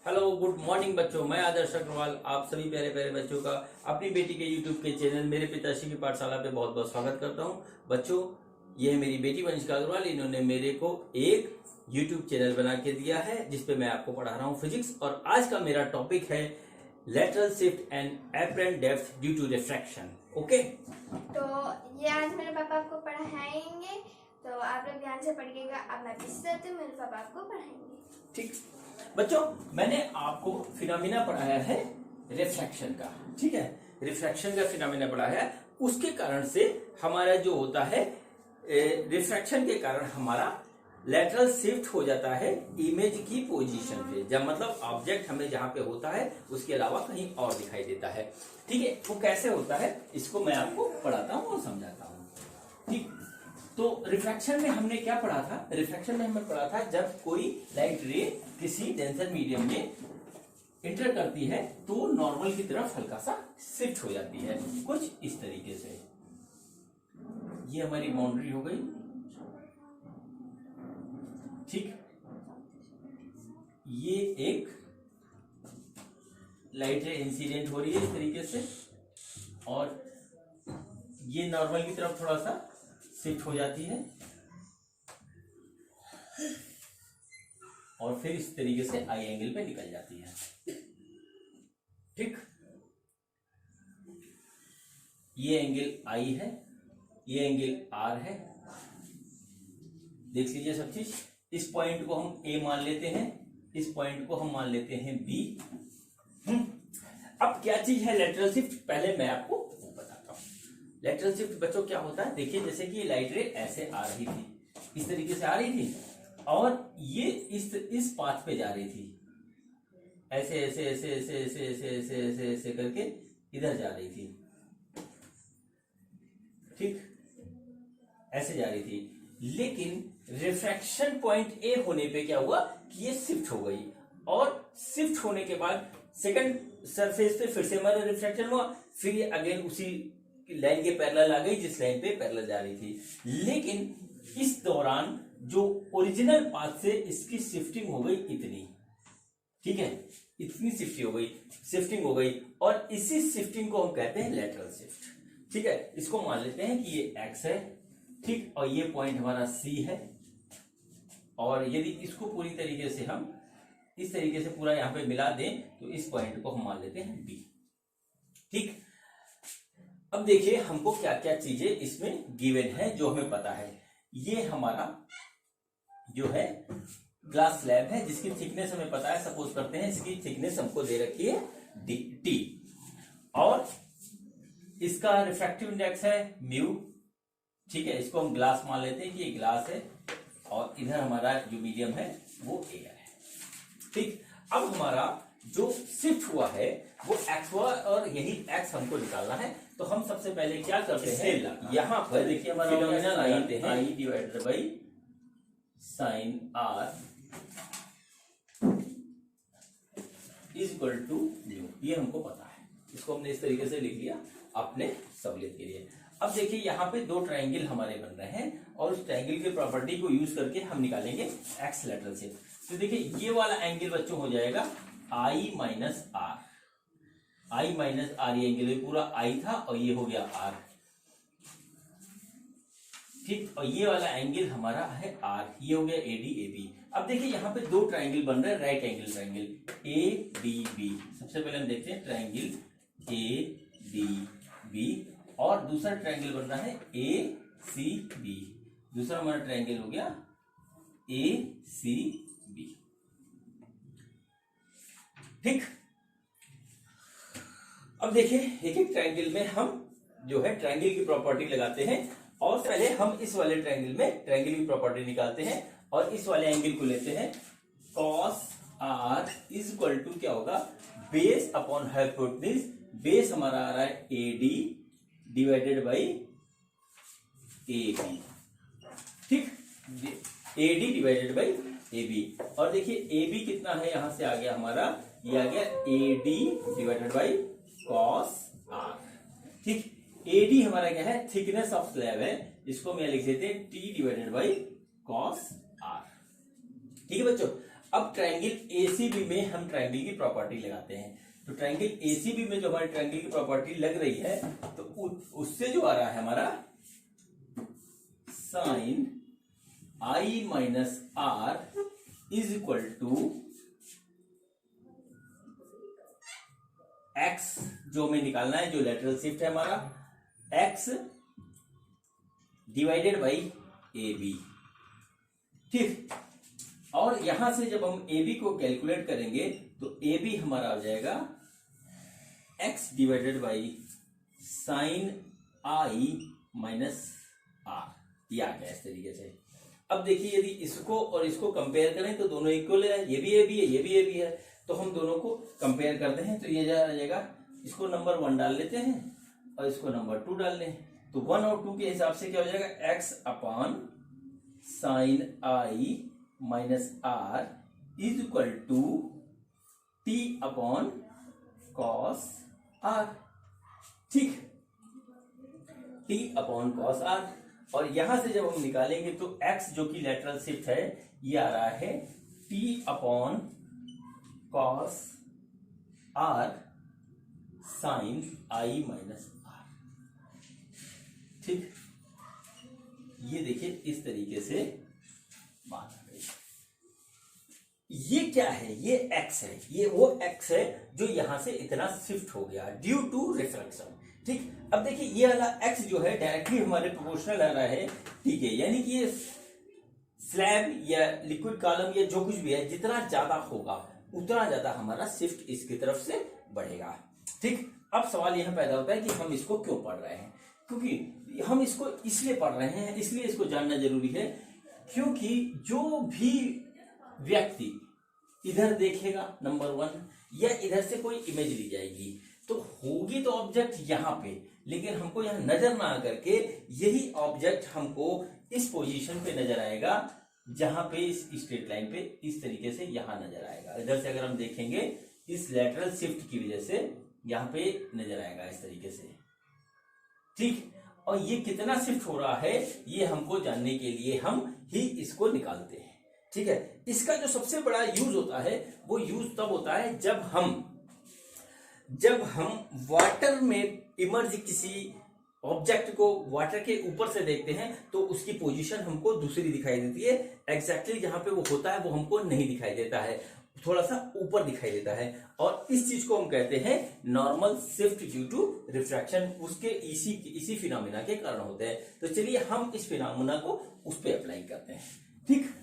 Hello good morning बच्चों, मैं आदर्श अग्रवाल आप सभी प्यारे प्यारे बच्चों का अपनी बेटी के यूट्यूब के चैनल मेरे पिताश्री की पाठशाला पे बहुत बहुत स्वागत करता हूं। बच्चों, ये है मेरी बेटी वंशिका अग्रवाल। इन्होंने मेरे को एक यूट्यूब चैनल बना के दिया है जिसपे मैं आपको पढ़ा रहा हूँ फिजिक्स। और आज का मेरा टॉपिक है lateral shift and apparent depth due to refraction. Okay, तो ये आज मेरे पापा आपको पढ़ाएंगे, तो आप लोग ध्यान से पढ़िएगा। अब मैं पीछे जाती हूँ, मेरे पापा आपको पढ़ाएंगे। ठीक बच्चों, मैंने आपको फिनोमिना पढ़ाया है रिफ्रैक्शन का। ठीक है, रिफ्रैक्शन का फिनोमिना पढ़ाया है। उसके कारण से हमारा जो होता है रिफ्रैक्शन के कारण हमारा लेटरल शिफ्ट हो जाता है इमेज की पोजीशन पे। जब मतलब ऑब्जेक्ट हमें जहां पे होता है उसके अलावा कहीं और दिखाई देता है। ठीक है, वो कैसे होता है इसको मैं आपको पढ़ाता हूं और समझाता हूं। ठीक, तो रिफ्रैक्शन में हमने क्या पढ़ा था? रिफ्रैक्शन में हमने पढ़ा था जब कोई लाइट रे किसी डेंसर मीडियम में इंटर करती है तो नॉर्मल की तरफ हल्का सा शिफ्ट हो जाती है, कुछ इस तरीके से। ये हमारी बाउंड्री हो गई। ठीक, ये एक लाइट रे इंसिडेंट हो रही है इस तरीके से, और ये नॉर्मल की तरफ थोड़ा सा शिफ्ट हो जाती है और फिर इस तरीके से आई एंगल पे निकल जाती है। ठीक, ये एंगल आई है, ये एंगल आर है। देख लीजिए सब चीज। इस पॉइंट को हम ए मान लेते हैं, इस पॉइंट को हम मान लेते हैं बी। अब क्या चीज है लेटरल शिफ्ट, पहले मैं आपको बताता हूं। लेटरल शिफ्ट बच्चों क्या होता है? देखिए, जैसे कि ये लाइट रे ऐसे आ रही थी, इस तरीके से आ रही थी, और ये इस पाथ पे जा रही थी, ऐसे ऐसे ऐसे ऐसे ऐसे ऐसे ऐसे ऐसे ऐसे करके इधर जा रही थी। ठीक, ऐसे जा रही थी। लेकिन रिफ्रैक्शन पॉइंट ए होने पे क्या हुआ कि ये शिफ्ट हो गई, और शिफ्ट होने के बाद सेकंड सरफेस पे फिर से हमारा रिफ्रैक्शन हुआ, फिर ये अगेन उसी लाइन के पैरेलल आ गई जिस लाइन पे पैरेलल जा रही थी। लेकिन इस दौरान जो ओरिजिनल पाथ से इसकी शिफ्टिंग हो गई इतनी। ठीक है, इतनी शिफ्टिंग हो गई, और इसी शिफ्टिंग को हम कहते हैं लेटरल शिफ्ट। ठीक है, इसको मान लेते हैं कि ये एक्स है। ठीक, और ये पॉइंट हमारा सी है, और यदि इसको पूरी तरीके से हम इस तरीके से पूरा यहां पे मिला दें तो इस पॉइंट को हम मान लेते हैं बी। ठीक, अब देखिए हमको क्या क्या चीजें इसमें गिवन है जो हमें पता है। ये हमारा जो है ग्लास स्लैब है जिसकी थिकनेस हमें पता है। सपोज करते हैं इसकी थिकनेस हमको दे रखी है टी, और इसका रिफ्रैक्टिव इंडेक्स है म्यू। ठीक है, इसको हम ग्लास मान लेते हैं कि ये ग्लास है, और इधर हमारा जो मीडियम है वो एयर है। ठीक, अब हमारा जो शिफ्ट हुआ है वो एक्स हुआ, और यही एक्स हमको निकालना है। तो हम सबसे पहले क्या करते हैं, यहां पर देखिए हमारा फिनोमिना लगाते हैं i divided by sine r is equal to mu. ये हमको पता है, इसको हमने इस तरीके से लिख लिया अपने सहूलियत के लिए। अब देखिए यहाँ पे दो ट्राइंगल हमारे बन रहे हैं, और उस ट्राइंगल की प्रॉपर्टी को यूज करके हम निकालेंगे एक्स लेटरल शिफ्ट। तो देखिए ये वाला एंगल बच्चों हो जाएगा i minus r. I minus r, ये एंगल पूरा आई था और ये हो गया आर। ठीक, और ये वाला एंगल हमारा है आर, ये हो गया एडी एबी। अब देखिए यहाँ पे दो ट्राइंगल बन रहे हैं, right angle triangle A D B. सबसे पहले हम देखते हैं ट्राइंगल ए डी बी, और दूसरा ट्राइंगल बन रहा है ए सी बी। दूसरा हमारा ट्राइंगल हो गया ए सी बी। ठीक, अब देखिए एक एक ट्राइंगल में हम जो है ट्राइंगल की प्रॉपर्टी लगाते हैं, और पहले हम इस वाले ट्राइंगल में ट्राइंगल की प्रॉपर्टी निकालते हैं, और इस वाले एंगल को लेते हैं cos r is equal to क्या होगा, बेस अपॉन हाइपोटेन्यूज। बेस हमारा आ रहा है A D divided by A B. ठीक, A D divided by A B, और देखिए ए बी कितना है, यहां से आ गया हमारा, ये आ गया A D divided by cos r. ठीक, ए डी हमारा क्या है, थिकनेस ऑफ स्लैब है, इसको मैं लिख देते हैं t divided by cos r. ठीक है बच्चों, अब ट्रायंगल एसीबी में हम ट्रायंगल की प्रॉपर्टी लगाते हैं। तो ट्रायंगल एसीबी में जो हमारी ट्रायंगल की प्रॉपर्टी लग रही है तो उससे जो आ रहा है हमारा sine i minus r is equal to x, जो हमें निकालना है, जो लेटरल शिफ्ट है हमारा, x divided by A B. ठीक, और यहां से जब हम ए बी को कैलकुलेट करेंगे तो ए बी हमारा आ जाएगा x divided by sine i minus r. ये आ गया इस तरीके से। अब देखिए यदि इसको और इसको कंपेयर करें तो दोनों इक्वल है, ये भी ए बी है, ये भी ए बी है, तो हम दोनों को कंपेयर करते हैं तो ये आ जाएगा, इसको नंबर 1 डाल लेते हैं और इसको नंबर 2 डाल लें, तो 1 और 2 के हिसाब से क्या हो जाएगा, x upon sine i minus r is equal to t upon cos r. ठीक, टी अपॉन कॉस आर। और यहां से जब हम निकालेंगे तो x जो कि लेटरल शिफ्ट है ये आ रहा है t upon cos r sine i minus r. ठीक, ये देखिए इस तरीके से बात आ गई। ये क्या है, ये x है, ये वो x है जो यहां से इतना शिफ्ट हो गया ड्यू टू रिफ्लेक्शन। ठीक, अब देखिए ये वाला x जो है डायरेक्टली हमारे प्रोपोर्शनल आ रहा है, ठीक है, यानी कि ये स्लैब या लिक्विड कॉलम या जो कुछ भी है जितना ज्यादा होगा उतना ज्यादा हमारा शिफ्ट इसकी तरफ से बढ़ेगा। ठीक, अब सवाल यह पैदा होता है कि हम इसको क्यों पढ़ रहे हैं, क्योंकि हम इसको इसलिए पढ़ रहे हैं, इसलिए इसको जानना जरूरी है क्योंकि जो भी व्यक्ति इधर देखेगा नंबर 1 या इधर से कोई इमेज ली जाएगी तो होगी तो ऑब्जेक्ट यहां पे, लेकिन हमको यहां नजर ना आकर के यही ऑब्जेक्ट हमको इस पोजीशन पे नजर आएगा जहां पे इस स्ट्रेट लाइन पे इस तरीके से यहां नजर आएगा। इधर से अगर हम देखेंगे इस लेटरल शिफ्ट की वजह से यहां पे नजर आएगा इस तरीके से। ठीक, और ये कितना शिफ्ट हो रहा है ये हमको जानने के लिए हम ही इसको निकालते हैं। ठीक है, इसका जो सबसे बड़ा यूज होता है वो यूज तब होता है जब हम वाटर में इमर्ज किसी ऑब्जेक्ट को वाटर के ऊपर से देखते हैं तो उसकी पोजीशन हमको दूसरी दिखाई देती है, एग्जैक्टली जहां पे वो होता है वो हमको नहीं दिखाई देता है, थोड़ा सा ऊपर दिखाई देता है, और इस चीज को हम कहते हैं normal shift due to refraction. उसके इसी फिनोमेना के कारण होते हैं। तो चलिए हम इस फिनोमेना को उस पर अप्लाई करते हैं। ठीक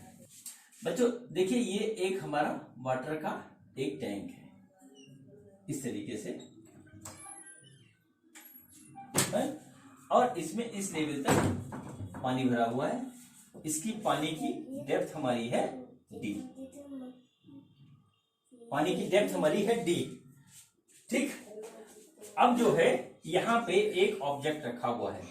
बच्चों, देखिए ये एक हमारा वाटर का एक टैंक है इस तरीके से है? और इसमें इस लेवल तक पानी भरा हुआ है। इसकी पानी की डेप्थ हमारी है डी, पानी की डेप्थ हमारी है डी। ठीक, अब जो है यहां पे एक ऑब्जेक्ट रखा हुआ है।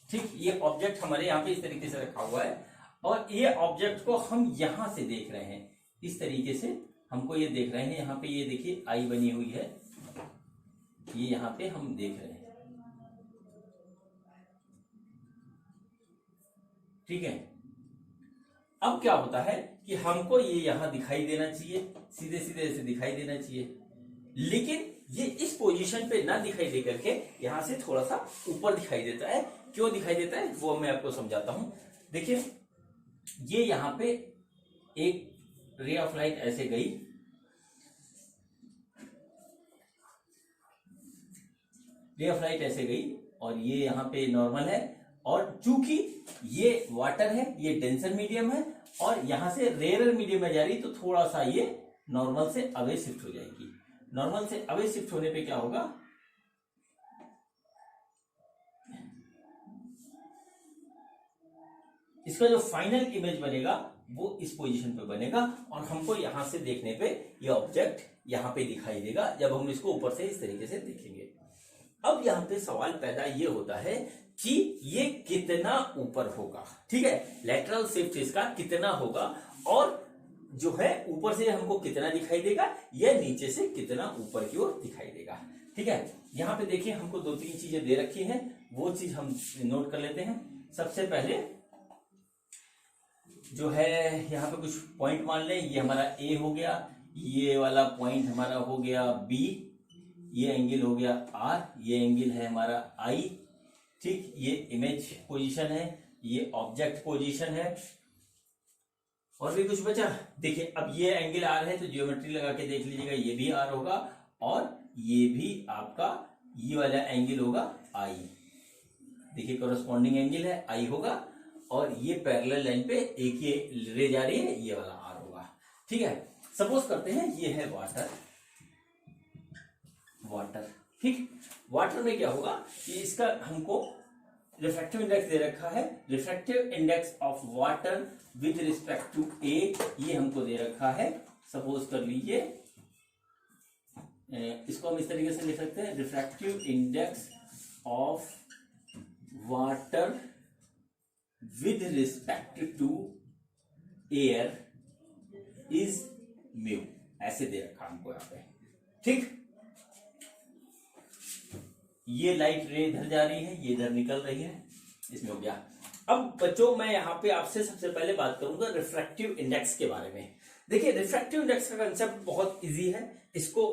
ठीक, ये ऑब्जेक्ट हमारे यहां पे इस तरीके से रखा हुआ है और ये ऑब्जेक्ट को हम यहां से देख रहे हैं, इस तरीके से हमको ये देख रहे हैं। यहां पे ये देखिए आई बनी हुई है, ये यहां पे हम देख रहे हैं। ठीक है, अब क्या होता है कि हमको ये यहां दिखाई देना चाहिए, सीधे सीधे ऐसे दिखाई देना चाहिए, लेकिन ये इस पोजीशन पे ना दिखाई दे करके यहां से थोड़ा सा ऊपर दिखाई देता है। क्यों दिखाई देता है वो मैं आपको समझाता हूं। देखिए ये यहां पे एक रे ऑफ लाइट ऐसे गई, रे ऑफ लाइट ऐसे गई और ये यहां पे नॉर्मल है, और चूंकि ये वाटर है, ये डेंसर मीडियम है और यहां से रेयर मीडियम में जा रही, तो थोड़ा सा ये नॉर्मल से अवे शिफ्ट हो जाएगी। नॉर्मल से अवे शिफ्ट होने पे क्या होगा, इसका जो फाइनल इमेज बनेगा वो इस पोजीशन पे बनेगा और हमको यहां से देखने पे ये ऑब्जेक्ट यहां पे दिखाई देगा जब हम इसको ऊपर से इस तरीके से देखेंगे। अब यहां पे सवाल पैदा ये होता है कि ये कितना ऊपर होगा। ठीक है, लेटरल शिफ्ट इसका कितना होगा और जो है ऊपर से हमको कितना दिखाई देगा या नीचे से कितना ऊपर की ओर दिखाई देगा। ठीक है, यहां पे देखिए हमको 2-3 चीजें दे रखी हैं, वो चीज हम नोट कर लेते हैं। सबसे पहले जो है यहाँ पे कुछ पॉइंट मान लें, ये हमारा ए हो गया, ये वाला पॉइंट हमारा हो गया बी, ये एंगल हो गया आर, ये एंगल है हमारा आई, ठीक। ये इमेज पोजीशन है, ये ऑब्जेक्ट पोजीशन है। और भी कुछ बचा? देखिए अब ये एंगल आर है तो जियोमेट्री लगा के देख लीजिएगा, ये भी आर होगा और ये भी आपका ये वाला एंगल होगा आई। देखिए कोरस्पॉन्डिंग एंगल है, आई होगा और ये पैरेलल लाइन पे एक ये रे जा रही है, ये वाला आर होगा, ठीक है। सपोज करते हैं ये है वाटर, ठीक। वाटर में क्या होगा कि इसका हमको रिफ्रैक्टिव इंडेक्स दे रखा है, refractive index of water with respect to a, ये हमको दे रखा है। सपोज कर लीजिए इसको हम इस तरीके से लिख सकते हैं, refractive index of water with respect to air is mu, ऐसे दे रखा हमको यहाँ पे, ठीक। ये लाइट रे इधर जा रही है, ये इधर निकल रही है, इसमें हो गया। अब बच्चों मैं यहाँ पे आपसे सबसे पहले बात करूंगा रिफ्रैक्टिव इंडेक्स के बारे में। देखिए रिफ्रैक्टिव इंडेक्स का कंसेप्ट बहुत इजी है, इसको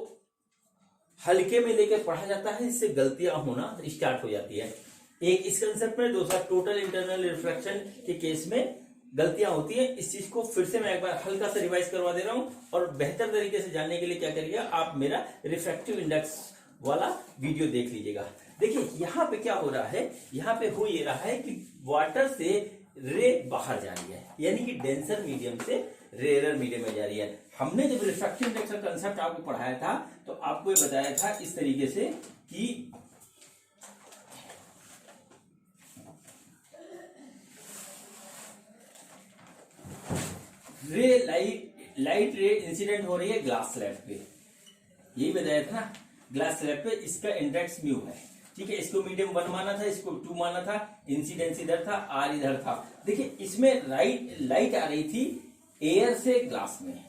हल्के में लेकर पढ़ा जाता है, इससे गलतियां होना स्टार्ट हो जाती है। एक इस कंसेप्ट में, दूसरा टोटल इंटरनल रिफ्लेक्शन के केस में गलतियां होती है। इस चीज को फिर से मैं एक बार हल्का सा रिवाइज करवा दे रहा हूं और बेहतर तरीके से जानने के लिए क्या करिएगा, आप मेरा रिफ्रैक्टिव इंडेक्स वाला वीडियो देख लीजिएगा। देखिए यहाँ पे क्या हो रहा है, यहाँ पे हो ये रहा है कि वाटर से रे बाहर जा रही है, यानी कि डेंसर मीडियम से रेयर मीडियम में जा रही है। हमने जब रिफ्रैक्टिव इंडेक्स का कंसेप्ट आपको पढ़ाया था तो आपको ये बताया था इस तरीके से कि रे लाइट रे इंसिडेंट हो रही है ग्लास स्लैब पे, यही बताया था ना, ग्लास स्लैब पे इसका इंडेक्स म्यू है, ठीक है। इसको मीडियम 1 माना था, इसको 2 माना था, इंसिडेंस इधर था, आर इधर था। देखिए इसमें लाइट आ रही थी एयर से ग्लास में,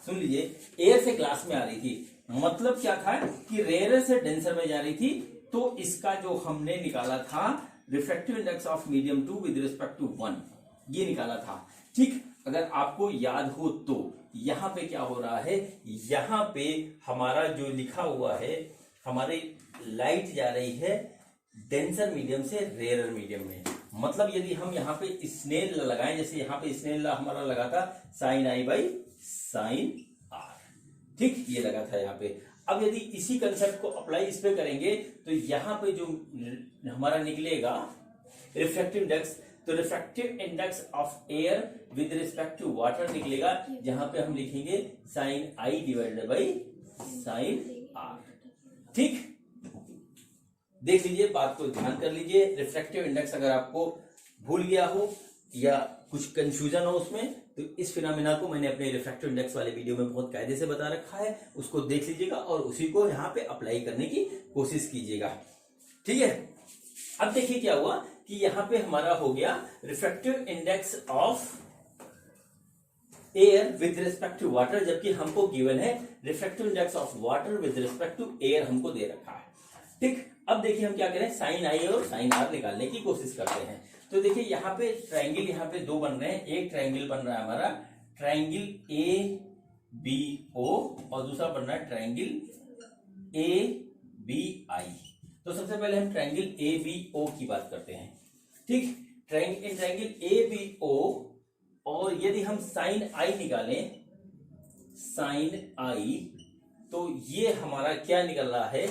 सुन लीजिए, एयर से ग्लास में आ रही थी, मतलब क्या था कि रेयर से डेंसर में जा रही थी। तो इसका जो हमने निकाला था refractive index of medium 2 with respect to 1, ये निकाला था, ठीक। अगर आपको याद हो तो यहां पे क्या हो रहा है, यहां पे हमारा जो लिखा हुआ है, हमारी लाइट जा रही है डेंसर मीडियम से रेयर मीडियम में। मतलब यदि हम यहाँ पे स्नेल लगाएं, जैसे यहाँ पे स्नेल हमारा लगा था sine i by sine r, ठीक, ये लगा था यहाँ पे। अब यदि इसी कंसेप्ट को अप्लाई इस पे करेंगे तो यहाँ पे जो हमारा निकलेगा रिफ्रैक्टिव इंडेक्स, तो refractive index of air with respect to water निकलेगा, जहां पे हम लिखेंगे sine i divided by sine r, ठीक। देख लीजिए, बात को ध्यान कर लीजिए। रिफ्रैक्टिव इंडेक्स अगर आपको भूल गया हो या कुछ कंफ्यूजन हो उसमें, तो इस फिनोमेना को मैंने अपने रिफ्रैक्टिव इंडेक्स वाले वीडियो में बहुत कायदे से बता रखा है, उसको देख लीजिएगा और उसी को यहाँ पे अप्लाई करने की कोशिश कीजिएगा, ठीक है। अब देखिए क्या हुआ कि यहां पे हमारा हो गया refractive index of air with respect to water, जबकि हमको गिवन है refractive index of water with respect to air, हमको दे रखा है, ठीक। अब देखिए हम क्या करें, साइन आई और साइन आर निकालने की कोशिश करते हैं। तो देखिए यहाँ पे ट्राइंगल, यहाँ पे 2 बन रहे हैं, एक ट्राइंगल बन रहा है हमारा ट्राइंगल ए बी ओ और दूसरा बन रहा है ट्राइंगल ए बी आई। तो सबसे पहले हम ट्राइंगल ए बी ओ की बात करते हैं, ठीक। ट्राइंगल ए बी ओ, और यदि हम साइन आई निकालें, साइन आई, तो ये हमारा क्या निकल रहा है,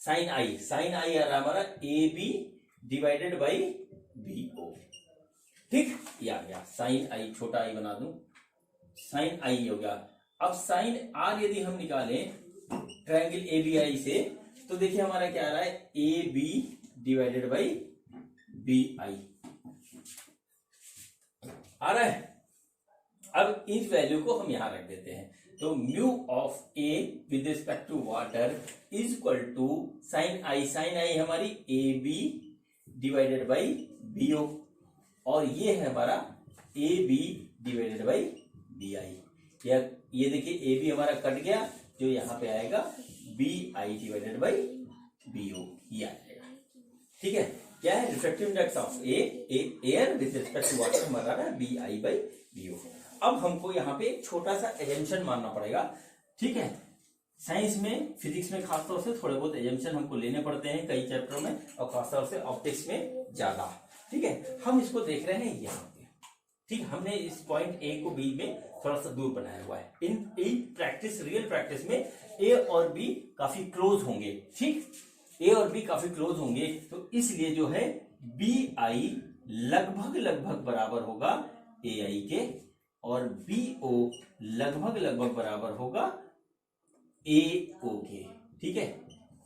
साइन आई आ रहा है हमारा A B divided by B O, ठीक। ये आ गया साइन आई, छोटा आई बना दूं, साइन आई हो गया। अब साइन आर यदि हम निकालें ट्रायंगल ए बी आई से, तो देखिए हमारा क्या आ रहा है, A B divided by B I आ रहा है। अब इस वैल्यू को हम यहां रख देते हैं, तो mu of a with respect to water is equal to sine i हमारी A B divided by B O, और ये है हमारा A B divided by B I. ये देखिए ए बी हमारा कट गया, जो यहां पे आएगा B I divided by B O, ये आ जाएगा, ठीक है। क्या है, refractive index of air with respect to water हमारा है BI/BO। अब हमको यहाँ पे एक छोटा सा एजम्पशन मानना पड़ेगा, ठीक है। साइंस में, फिजिक्स में खासतौर से थोड़े बहुत एजम्पशन हमको लेने पड़ते हैं कई चैप्टरों में, और खासतौर से ऑप्टिक्स में ज्यादा, ठीक है। हम इसको देख रहे हैं यहाँ पे, ठीक, हमने इस पॉइंट ए को बी में थोड़ा सा दूर बनाया हुआ है। इन प्रैक्टिस, रियल प्रैक्टिस में ए और बी काफी क्लोज होंगे, ठीक, ए और बी काफी क्लोज होंगे, तो इसलिए जो है BI लगभग लगभग बराबर होगा AI के, और BO लगभग लगभग बराबर होगा AO के, ठीक है,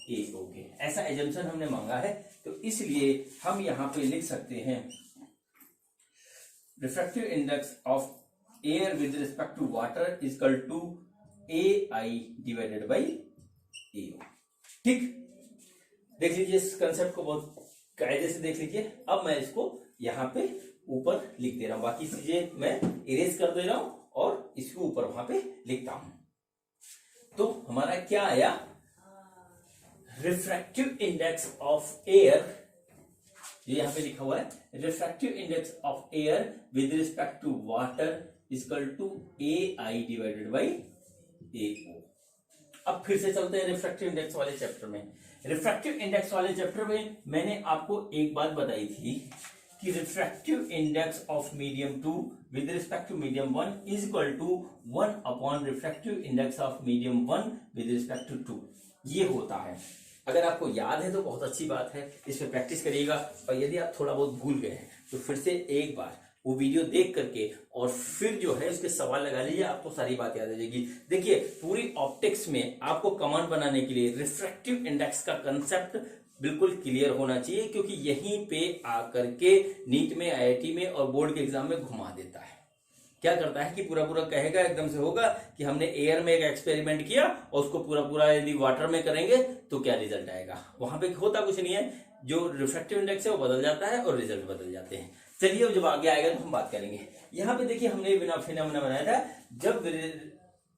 AO के। ऐसा एजम्पशन हमने मांगा है, तो इसलिए हम यहां पे लिख सकते हैं refractive index of air with respect to water is equal to AI divided by AO, ठीक। देख लीजिए इस कंसेप्ट को बहुत कायदे से देख लीजिए। अब मैं इसको यहाँ पे ऊपर लिख दे रहा हूं, बाकी चीजें मैं इरेज कर दे रहा हूं और इसको ऊपर वहां पे लिखता हूं। तो हमारा क्या आया, रिफ्रैक्टिव इंडेक्स ऑफ एयर, ये यहां पे लिखा हुआ है, refractive index of air with respect to water is equal to AI divided by AO। अब फिर से चलते हैं रिफ्रैक्टिव इंडेक्स वाले चैप्टर में। रिफ्रैक्टिव इंडेक्स वाले चैप्टर में मैंने आपको एक बात बताई थी कि refractive index of medium 2 with respect to medium 1 is equal to 1 upon refractive index of medium 1 with respect to 2, ये होता है। अगर आपको याद है तो बहुत अच्छी बात है, इस पे प्रैक्टिस करिएगा, और यदि आप थोड़ा बहुत भूल गए हैं तो फिर से एक बार वो वीडियो देख करके और फिर जो है उसके सवाल लगा लीजिए, आपको सारी बात याद आ जाएगी। देखिए पूरी ऑप्टिक्स में आपको कमांड बनाने के लिए रिफ्रैक्टिव इंडेक्स का कंसेप्ट बिल्कुल क्लियर होना चाहिए, क्योंकि यहीं पे आकर के नीट में, IIT में और बोर्ड के एग्जाम में घुमा देता है। क्या करता है कि पूरा पूरा कहेगा, एकदम से होगा कि हमने एयर में एक एक्सपेरिमेंट किया और उसको पूरा पूरा यदि वाटर में करेंगे तो क्या रिजल्ट आएगा। वहां पे होता कुछ नहीं है, जो रिफ्रैक्टिव इंडेक्स है वो बदल जाता है और रिजल्ट बदल जाते हैं। चलिए जब आगे आएगा तो हम बात करेंगे। यहाँ पे देखिए हमने बिना फिनोमेना बनाया था, जब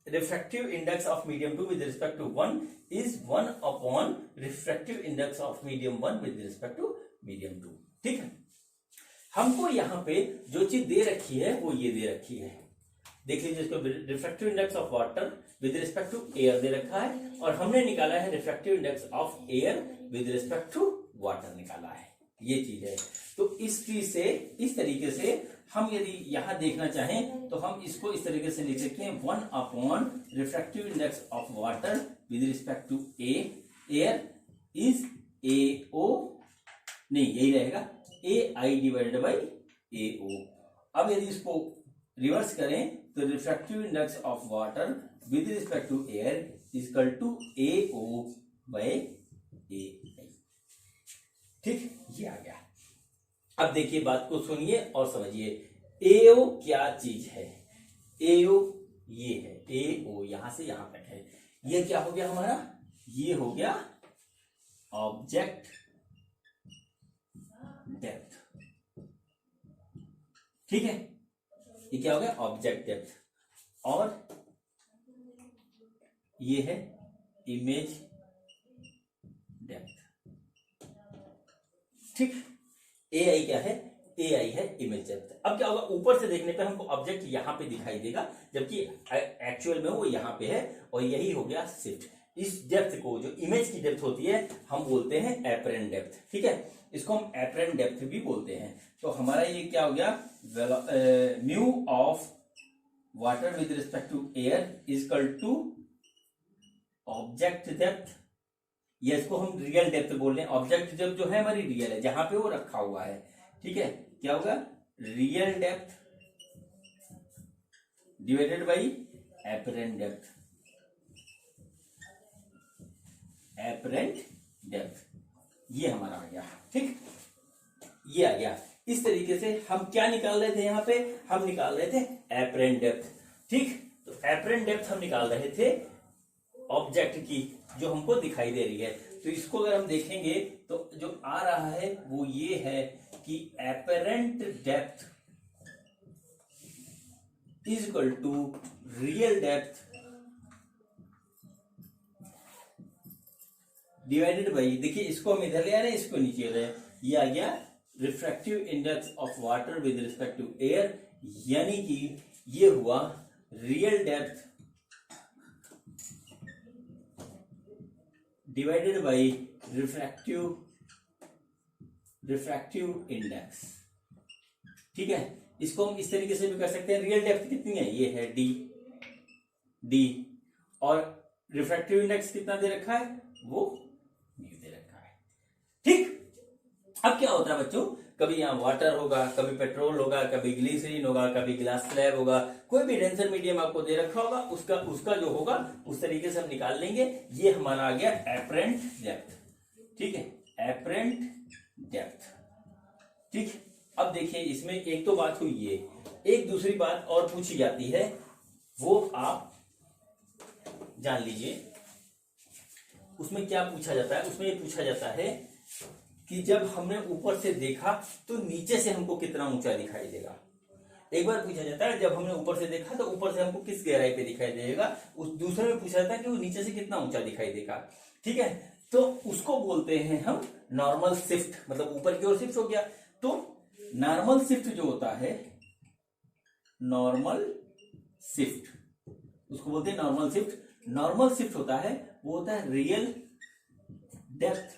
refractive index of medium 2 with respect to 1 is 1 upon refractive index of medium 1 with respect to medium 2, ठीक है। हमको यहाँ पे जो चीज दे रखी है वो ये दे रखी है, देख लीजिए, इसको refractive index of water with respect to air दे रखा है, और हमने निकाला है refractive index of air with respect to water निकाला है, ये चीज है। तो इस चीज से, इस तरीके से हम यदि यहां देखना चाहें तो हम इसको इस तरीके से लिख सकते हैं 1 upon refractive index of water with respect to air is AO, नहीं यही रहेगा, AI डिवाइडेड बाई AO। अब यदि इसको रिवर्स करें तो refractive index of water with respect to air is equal to AO by AI, ठीक, ये आ गया। अब देखिए बात को सुनिए और समझिए, AO क्या चीज है। AO ये है, AO यहां से यहां तक है, ये क्या हो गया हमारा, ये हो गया ऑब्जेक्ट डेप्थ, ठीक है, ये क्या हो गया ऑब्जेक्ट डेप्थ, और ये है इमेज डेप्थ, ठीक। AI क्या है, AI है इमेज डेप्थ। अब क्या होगा, ऊपर से देखने पे हमको ऑब्जेक्ट यहां पे दिखाई देगा, जबकि एक्चुअल में वो यहां पे है, और यही हो गया शिफ्ट। इस डेप्थ को, जो इमेज की डेप्थ होती है, हम बोलते हैं एपरेंट डेप्थ, ठीक है, इसको हम एपरेंट डेप्थ भी बोलते हैं। तो हमारा ये क्या हो गया, mu of water with respect to air is equal to object depth, ये इसको हम रियल डेप्थ बोल रहे हैं। ऑब्जेक्ट डेप्थ जो है हमारी रियल है, जहां पे वो रखा हुआ है, ठीक है, क्या होगा, real depth divided by apparent depth, apparent depth, ये हमारा आ गया, ठीक, ये आ गया। इस तरीके से हम क्या निकाल रहे थे, यहां पे हम निकाल रहे थे एपरेंट डेप्थ, ठीक। तो एपरेंट डेप्थ हम निकाल रहे थे ऑब्जेक्ट की, जो हमको दिखाई दे रही है। तो इसको अगर हम देखेंगे तो जो आ रहा है वो ये है कि apparent depth is equal to real depth divided by, देखिए इसको हम इधर ले आ रहे हैं, इसको नीचे ले रहे हैं, ये आ गया refractive index of water with respect to air, यानी कि ये हुआ real depth divided by refractive index. ठीक है, इसको हम इस तरीके से भी कर सकते हैं, रियल डेप्थ कितनी है, ये है डी, और रिफ्रैक्टिव इंडेक्स कितना दे रखा है, वो म्यू दे रखा है। ठीक, अब क्या होता है बच्चों, कभी यहाँ वाटर होगा, कभी पेट्रोल होगा, कभी ग्लिसरीन होगा, कभी ग्लास स्लैब होगा, कोई भी डेंसर मीडियम आपको दे रखा होगा, उसका जो होगा उस तरीके से हम निकाल लेंगे। ये हमारा आ गया एपरेंट डेप्थ। ठीक है, एपरेंट डेप्थ। ठीक, अब देखिए इसमें एक तो बात हुई ये, एक दूसरी बात और पूछी जाती है, वो आप जान लीजिए। उसमें क्या पूछा जाता है, उसमें ये पूछा जाता है कि जब हमने ऊपर से देखा तो नीचे से हमको कितना ऊंचा दिखाई देगा। एक बार पूछा जाता है जब हमने ऊपर से देखा तो ऊपर से हमको किस गहराई पे दिखाई देगा, उस दूसरे में पूछा जाता है कि वो नीचे से कितना ऊंचा दिखाई देगा। ठीक है, तो उसको बोलते हैं हम नॉर्मल शिफ्ट, मतलब ऊपर की ओर शिफ्ट हो गया। तो नॉर्मल शिफ्ट जो होता है, नॉर्मल शिफ्ट, उसको बोलते हैं नॉर्मल शिफ्ट। नॉर्मल शिफ्ट होता है, वो होता है real depth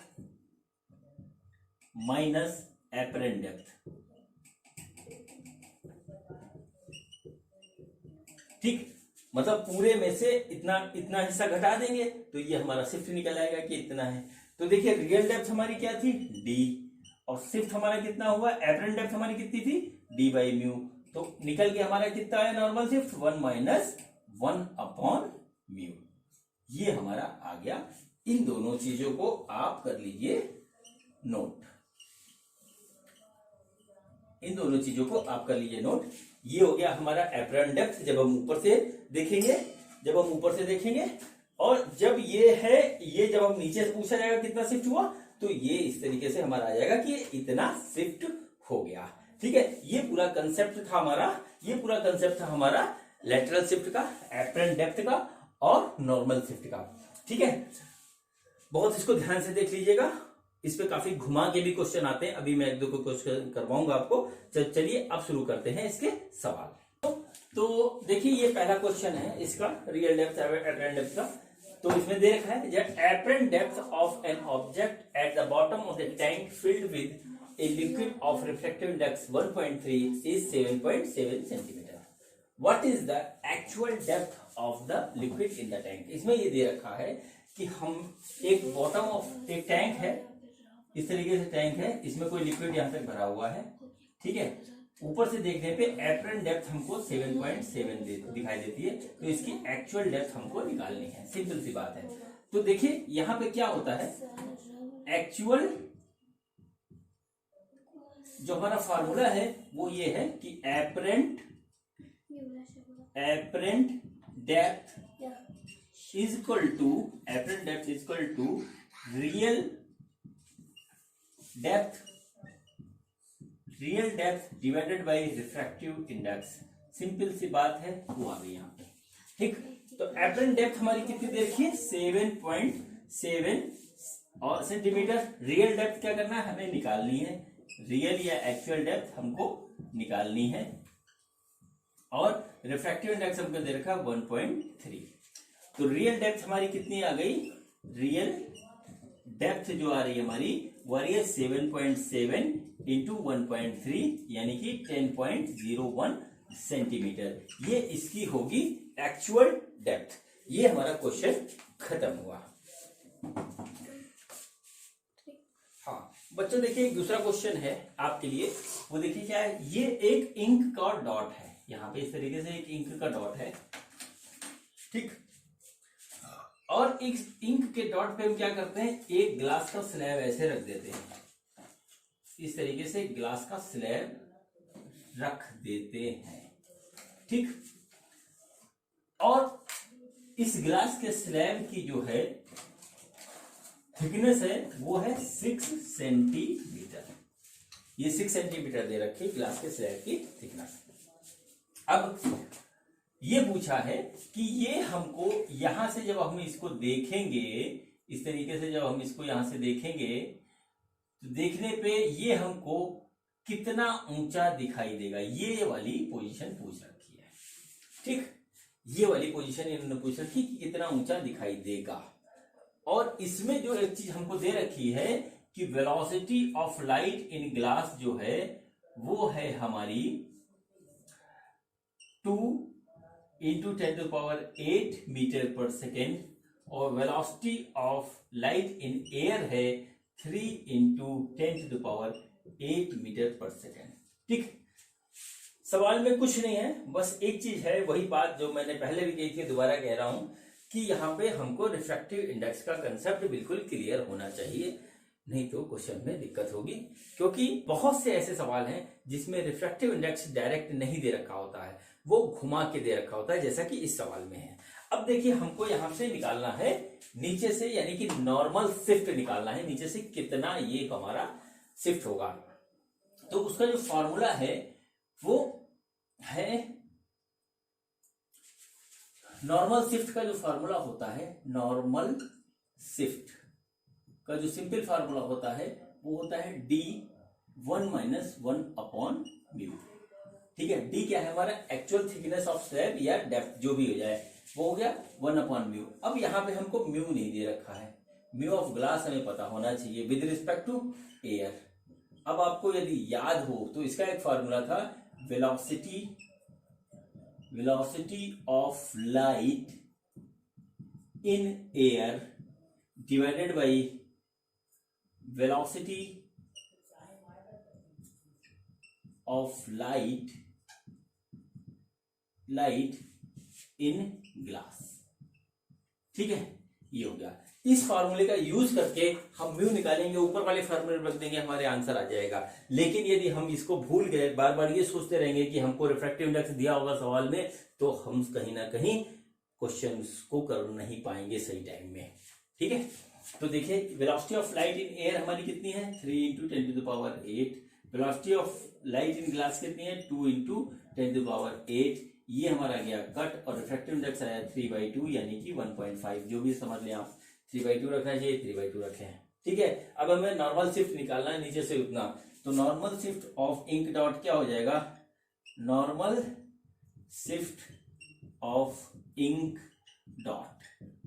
minus apparent depth. ठीक, मतलब पूरे में से इतना इतना हिस्सा घटा देंगे तो ये हमारा शिफ्ट निकल आएगा कि इतना है। तो देखिए रियल डेप्थ हमारी क्या थी, डी, और शिफ्ट हमारा कितना हुआ, एपरेंट डेप्थ हमारी कितनी थी, डी बाई म्यू। तो निकल के हमारा कितना है normal shift, 1 minus 1 upon mu. ये हमारा आ गया। इन दोनों चीजों को आप कर लीजिए नोट, इन दोनों चीजों को आप कर लीजिए नोट। ये हो गया हमारा एपरेंट डेप्थ जब हम ऊपर से देखेंगे, और जब ये है, ये जब हम नीचे से पूछा जाएगा कितना शिफ्ट हुआ, तो ये इस तरीके से हमारा आ जाएगा कि ये इतना शिफ्ट हो गया। ठीक है, ये पूरा कंसेप्ट था हमारा, लेटरल शिफ्ट का, एपरेंट डेप्थ का और नॉर्मल शिफ्ट का। ठीक है, बहुत इसको ध्यान से देख लीजिएगा, इस पे काफी घुमा के भी क्वेश्चन आते हैं। अभी मैं एक दो को क्वेश्चन करवाऊंगा आपको। चलिए अब शुरू करते हैं इसके सवाल। तो देखिए ये पहला क्वेश्चन है इसका, रियल डेप्थ एपरेंट डेप्थ का। तो इसमें दे रखा है that apparent depth of an object at the bottom of the tank filled with a liquid of refractive index 1.3 is 7.7 centimetre. What is the actual depth of the liquid in the tank. इसमें ये दे रखा है कि हम एक bottom of एक tank है, इस तरीके से टैंक है, इसमें कोई लिक्विड यहां तक भरा हुआ है। ठीक है, ऊपर से देखने पे एपरेंट डेप्थ हमको 7.7 दिखाई देती है, तो इसकी एक्चुअल डेप्थ हमको निकालनी है। सिंपल सी बात है। तो देखिए यहां पे क्या होता है, एक्चुअल जो हमारा फार्मूला है वो ये है कि apparent depth is equal to real depth divided by refractive index. Simple सी बात है, वो आ गई यहाँ पे। ठीक, तो एपरेंट डेप्थ हमारी कितनी दे रखी है, 7.7 और सेंटीमीटर। रियल डेप्थ क्या करना है, हमें निकालनी है, रियल या एक्चुअल डेप्थ हमको निकालनी है, और रिफ्रैक्टिव इंडेक्स हमको दे रखा 1.3। तो रियल डेप्थ हमारी कितनी आ गई, रियल डेप्थ जो आ रही है हमारी वो आ रही है 7.7 इंटू 1.3 यानी कि 10.01 सेंटीमीटर। ये इसकी होगी एक्चुअल डेप्थ। ये हमारा क्वेश्चन खत्म हुआ। हाँ बच्चों देखिए एक दूसरा क्वेश्चन है आपके लिए, वो देखिए क्या है, ये एक इंक का डॉट है, यहाँ पे इस तरीके से एक इंक का डॉट है। ठीक, और इस इंक के डॉट पे हम क्या करते हैं, एक ग्लास का स्लैब ऐसे रख देते हैं, इस तरीके से ग्लास का स्लैब रख देते हैं। ठीक, और इस ग्लास के स्लैब की जो है थिकनेस है वो है 6 सेंटीमीटर। ये 6 सेंटीमीटर दे रखी ग्लास के स्लैब की थिकनेस। अब ये पूछा है कि ये हमको यहां से जब हम इसको देखेंगे, इस तरीके से जब हम इसको यहां से देखेंगे तो देखने पे ये हमको कितना ऊंचा दिखाई देगा, ये वाली पोजीशन पूछ रखी है। ठीक, ये वाली पोजीशन इन्होंने पूछ रखी कि कितना ऊंचा दिखाई देगा। और इसमें जो एक चीज हमको दे रखी है कि velocity of light in glass जो है वो है हमारी 2 इंटू 10⁸ मीटर पर सेकेंड, और velocity of light in air है 3 इंटू 10⁸ मीटर पर सेकेंड। ठीक, सवाल में कुछ नहीं है, बस एक चीज है, वही बात जो मैंने पहले भी कही थी, दोबारा कह रहा हूं कि यहाँ पे हमको रिफ्रैक्टिव इंडेक्स का कंसेप्ट बिल्कुल क्लियर होना चाहिए, नहीं तो क्वेश्चन में दिक्कत होगी। क्योंकि बहुत से ऐसे सवाल हैं जिसमें रिफ्रैक्टिव इंडेक्स डायरेक्ट नहीं दे रखा होता है, वो घुमा के दे रखा होता है, जैसा कि इस सवाल में है। अब देखिए हमको यहां से निकालना है नीचे से, यानी कि नॉर्मल शिफ्ट निकालना है नीचे से, कितना ये हमारा शिफ्ट होगा। तो उसका जो फॉर्मूला है वो है, नॉर्मल शिफ्ट का जो फॉर्मूला होता है, नॉर्मल शिफ्ट का जो सिंपल फॉर्मूला होता है वो होता है d1 - 1/μ। ठीक है, डी क्या है हमारा, एक्चुअल थिकनेस ऑफ स्लैब या डेप्थ जो भी हो जाए, वो हो गया 1/μ। अब यहाँ पे हमको म्यू नहीं दे रखा है, म्यू ऑफ ग्लास हमें पता होना चाहिए विद रिस्पेक्ट टू एयर। अब आपको यदि याद हो तो इसका एक फॉर्मूला था, velocity of light in air divided by velocity of light in glass. ठीक है, ये हो गया। इस फार्मूले का यूज करके हम म्यू निकालेंगे, ऊपर वाले फार्मूले रख देंगे, हमारे आंसर आ जाएगा। लेकिन यदि हम इसको भूल गए, बार बार ये सोचते रहेंगे कि हमको रिफ्रैक्टिव इंडेक्स दिया होगा सवाल में, तो हम कहीं ना कहीं क्वेश्चन को कर नहीं पाएंगे सही टाइम में। ठीक है, तो देखिए velocity of light in air हमारी कितनी है, 3 into 10⁸। Velocity of light in glass कितनी है, 2 इंटू 10⁸। ये हमारा गया कट, और रिफ्रैक्टिव इंडेक्स आया 3/2 यानी कि 1.5, जो भी समझ लें आप, 3/2 रखना चाहिए, 3/2 रखें। ठीक है, अब हमें नॉर्मल शिफ्ट निकालना है नीचे से उतना, तो normal shift of ink dot क्या हो जाएगा, normal shift of ink dot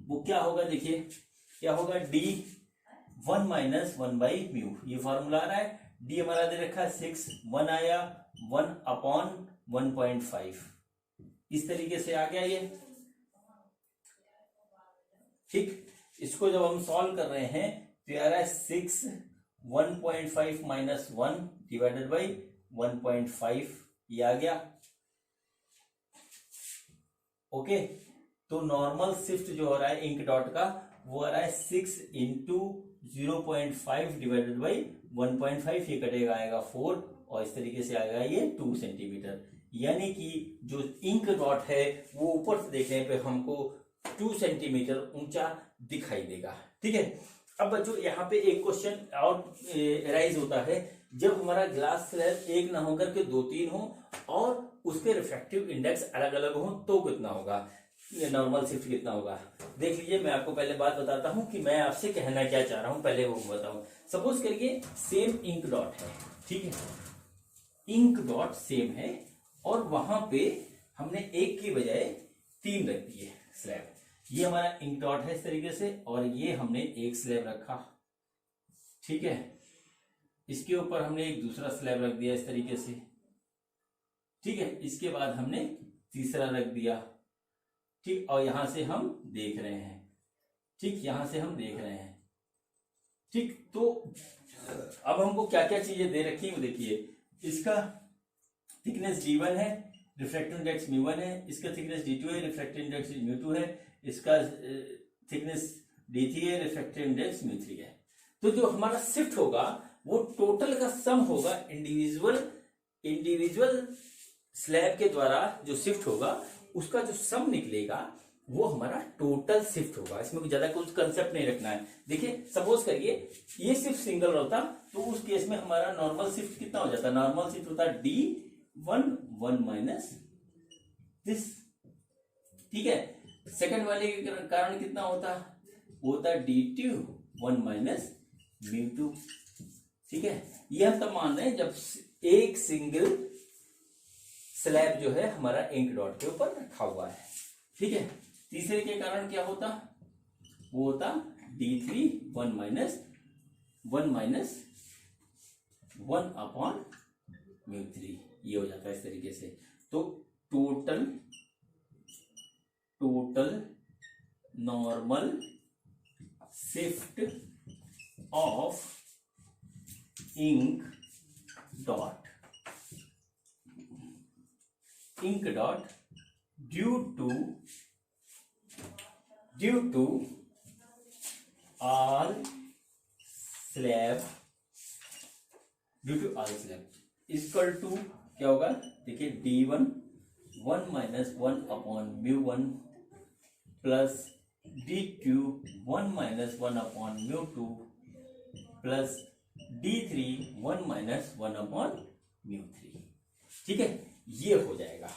वो क्या होगा, देखिए क्या होगा, d1 - 1/μ। ये फॉर्मूला आ रहा है, d हमारा दे रखा है 6, 1 आया 1/1.5, इस तरीके से आ गया ये। ठीक, इसको जब हम सॉल्व कर रहे हैं तो आ रहा है 6, 1.5 - 1 डिवाइडेड बाई 1.5, ये आ गया। ओके, तो नॉर्मल शिफ्ट जो हो रहा है इंक डॉट का वो आ रहा है 6 इंटू 0.5 डिवाइडेड बाई 1.5, ये कटेगा आएगा 4, और इस तरीके से आएगा ये 2 सेंटीमीटर। यानी कि जो इंक डॉट है वो ऊपर से देखने पे हमको 2 सेंटीमीटर ऊंचा दिखाई देगा। ठीक है, अब बच्चों यहाँ पे एक क्वेश्चन और राइज होता है, जब हमारा ग्लास स्लैब एक ना होकर के 2-3 हो और उसके रिफ्रैक्टिव इंडेक्स अलग अलग हो तो कितना होगा, नॉर्मल शिफ्ट कितना होगा। देख लीजिए, मैं आपको पहले बात बताता हूं कि मैं आपसे कहना क्या चाह रहा हूं, पहले वो बताऊं। सपोज करिए सेम इंक डॉट है, ठीक है, इंक डॉट सेम है, और वहां पे हमने एक की बजाय 3 रख दिए स्लैब। ये हमारा इंक डॉट है इस तरीके से, और ये हमने एक स्लैब रखा, ठीक है, इसके ऊपर हमने एक दूसरा स्लैब रख दिया इस तरीके से, ठीक है, इसके बाद हमने तीसरा रख दिया, ठीक, और यहां से हम देख रहे हैं, ठीक, यहां से हम देख रहे हैं, ठीक। तो अब हमको क्या क्या चीजें दे रखी है वो देखिए, इसका थिकनेस d1 है, रिफ्रैक्टिव इंडेक्स μ1 है, इसका थिकनेस d2 है, रिफ्रैक्टिव इंडेक्स μ2 है, इसका थिकनेस d3 है, रिफ्रैक्टिव इंडेक्स μ3 है। तो जो हमारा शिफ्ट होगा वो टोटल का सम होगा, इंडिविजुअल स्लैब के द्वारा जो शिफ्ट होगा उसका जो सम निकलेगा वो हमारा टोटल शिफ्ट होगा। इसमें ज्यादा कुछ कंसेप्ट नहीं रखना है। देखिए सपोज करिए ये शिफ्ट सिंगल होता तो उस केस में हमारा नॉर्मल शिफ्ट कितना हो जाता, नॉर्मल शिफ्ट होता d1 1 माइनस दिस, ठीक है। सेकंड वाले के कारण कितना होता, वो होता d2 1 माइनस μ2, ठीक है, ये हम तब मान रहे हैं जब एक सिंगल स्लैब जो है हमारा इंक डॉट के ऊपर रखा हुआ है। ठीक है, तीसरे के कारण क्या होता, वो होता d3 1 माइनस 1 अपॉन μ3, ये हो जाता है इस तरीके से। तो total normal shift of ink dot due to all slab equal to क्या होगा, देखिए d1 1 minus 1 upon μ1 plus d2 1 minus 1 upon μ2 plus d3 1 minus 1 upon μ3। ठीक है, ये हो जाएगा।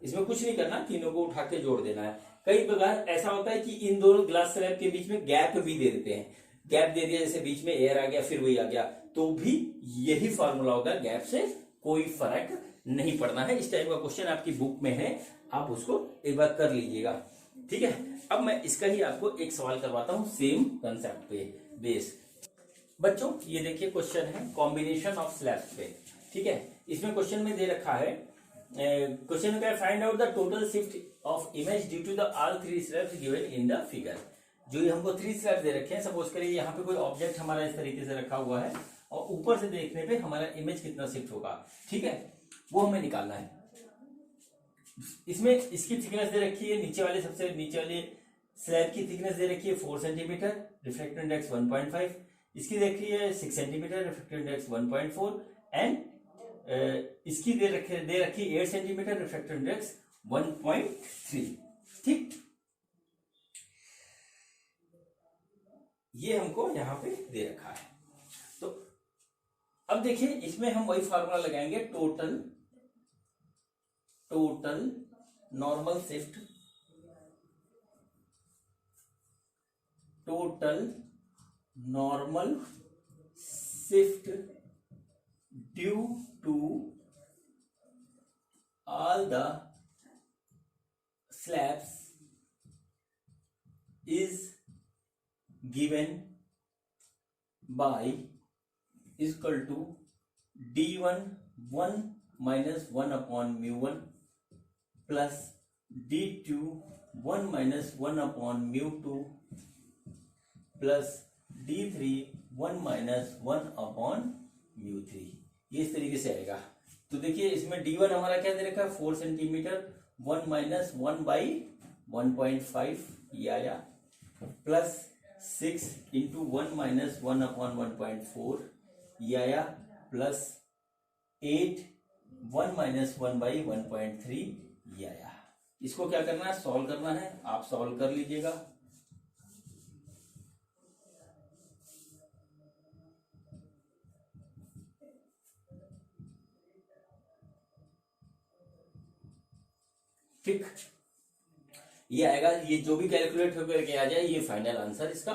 इसमें कुछ नहीं करना, तीनों को उठा के जोड़ देना है। कई बार ऐसा होता है कि इन दोनों ग्लास स्लैब के बीच में गैप भी दे देते हैं, गैप दे दिया, जैसे बीच में एयर आ गया फिर वही आ गया, तो भी यही फॉर्मूला होगा, गैप से कोई फर्क नहीं पड़ना है। इस टाइप का क्वेश्चन आपकी बुक में है, आप उसको एक बार कर लीजिएगा। ठीक है, अब मैं इसका ही आपको एक सवाल करवाता हूं सेम कंसेप्ट पे बेस। बच्चों ये देखिए क्वेश्चन है कॉम्बिनेशन ऑफ स्लैब्स पे। ठीक है, इसमें क्वेश्चन में दे रखा है, क्वेश्चन में find out the total shift of image due to the all 3 slabs given in the figure. जो ये हमको 3 स्लैब दे रखे हैं, सपोज करिए यहाँ पे कोई ऑब्जेक्ट हमारा इस तरीके से रखा हुआ है और ऊपर से देखने पे हमारा इमेज कितना शिफ्ट होगा। ठीक है, वो हमें निकालना है। इसमें इसकी थिकनेस दे रखी है, नीचे वाले सबसे नीचे वाले स्लैब की थिकनेस दे रखी है 4 सेंटीमीटर, रिफ्रैक्टिव इंडेक्स 1.5, इसकी देख रही है 6 सेंटीमीटर, रिफ्रैक्टिव इंडेक्स 1.4 एंड इसकी दे रखी 8 सेंटीमीटर, रिफ्रैक्टिव इंडेक्स 1.3। ठीक, ये हमको यहां पे दे रखा है। तो अब देखिए इसमें हम वही फार्मूला लगाएंगे, total normal shift due to all the slabs is given by is equal to d1 1 minus 1 upon μ1 plus d2 1 minus 1 upon μ2 plus d3 1 minus 1 upon μ3। ये इस तरीके से आएगा। तो देखिए इसमें d1 हमारा क्या दे रखा है 4 सेंटीमीटर, 1 माइनस 1 बाई 1.5 ये आया, प्लस 6 इंटू 1 माइनस 1 अपॉन 1.4 ये आया, प्लस 8 1 माइनस 1 बाई 1.3 ये आया। इसको क्या करना है, सॉल्व करना है। आप सॉल्व कर लीजिएगा। ठीक, ये आएगा, ये जो भी कैलकुलेट होकर के आ जाए ये फाइनल आंसर इसका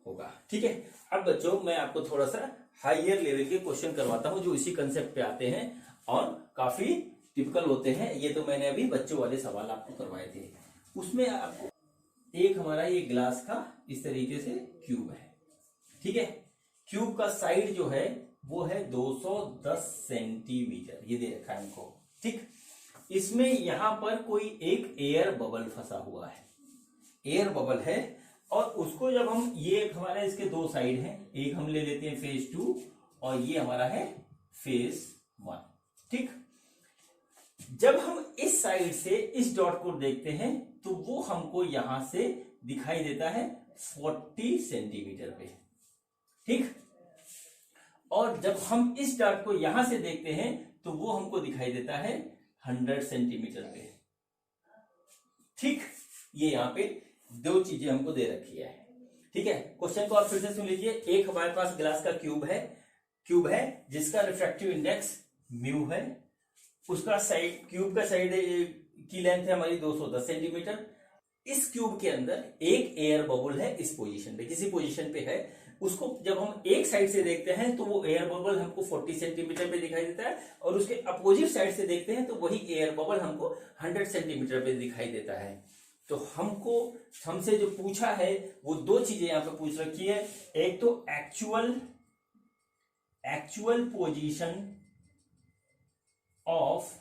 होगा। ठीक है, अब बच्चों मैं आपको थोड़ा सा हायर लेवल के क्वेश्चन करवाता हूं जो इसी कंसेप्ट पे आते हैं और काफी टिपिकल होते हैं। ये तो मैंने अभी बच्चों वाले सवाल आपको करवाए थे। उसमें आपको एक हमारा ये ग्लास का इस तरीके से क्यूब है। ठीक है, क्यूब का साइड जो है वो है 210 सेंटीमीटर, ये दे रखा है हमको। ठीक, इसमें यहां पर कोई एक एयर बबल फंसा हुआ है, एयर बबल है, और उसको जब हम ये हमारा इसके 2 साइड हैं, एक हम ले लेते हैं फेज 2 और ये हमारा है फेज 1। ठीक, जब हम इस साइड से इस डॉट को देखते हैं तो वो हमको यहां से दिखाई देता है 40 सेंटीमीटर पे। ठीक, और जब हम इस डॉट को यहां से देखते हैं तो वो हमको दिखाई देता है 100 सेंटीमीटर पे। ठीक, ये यहां पे 2 चीजें हमको दे रखी है। ठीक है, क्वेश्चन को आप फिर से सुन लीजिए। एक हमारे पास ग्लास का क्यूब है जिसका रिफ्रैक्टिव इंडेक्स म्यू है, उसका साइड, क्यूब का साइड की लेंथ है हमारी 210 सेंटीमीटर। इस क्यूब के अंदर एक एयर बबल है, इस पोजीशन पे, किसी पोजीशन पे है उसको जब हम एक साइड से देखते हैं तो वो एयर बबल हमको 40 सेंटीमीटर पे दिखाई देता है, और उसके अपोजिट साइड से देखते हैं तो वही एयर बबल हमको 100 सेंटीमीटर पे दिखाई देता है। तो हमसे जो पूछा है वो दो चीजें यहाँ पे पूछ रखी है, एक तो actual position of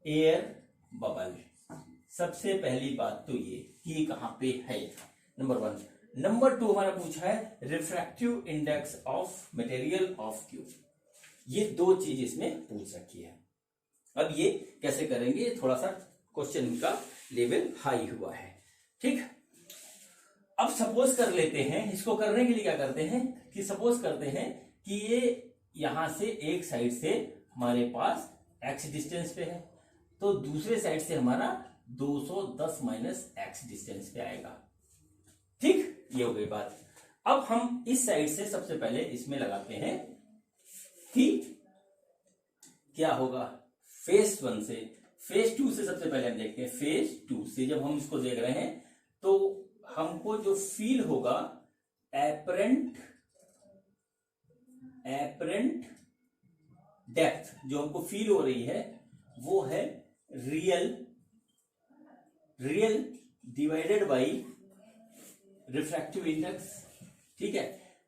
air bubble. सबसे पहली बात तो ये कहां पे है, नंबर 1। नंबर 2 हमारा पूछा है refractive index of material of Q. ये दो चीज इसमें पूछ रखी है। अब ये कैसे करेंगे, थोड़ा सा क्वेश्चन का लेवल हाई हुआ है, ठीक। अब सपोज कर लेते हैं, इसको करने के लिए क्या करते हैं कि सपोज करते हैं कि ये यहां से एक साइड से हमारे पास x डिस्टेंस पे है, तो दूसरे साइड से हमारा 210 माइनस x डिस्टेंस पे आएगा, ठीक। ये हो गई बात। अब हम इस साइड से सबसे पहले इसमें लगाते हैं कि क्या होगा फेस 1 से, फेस 2 से सबसे पहले हम देखते हैं। फेस 2 से जब हम इसको देख रहे हैं तो हमको जो फील होगा एपरेंट डेप्थ जो हमको फील हो रही है वो है real divided by refractive index, ठीक है।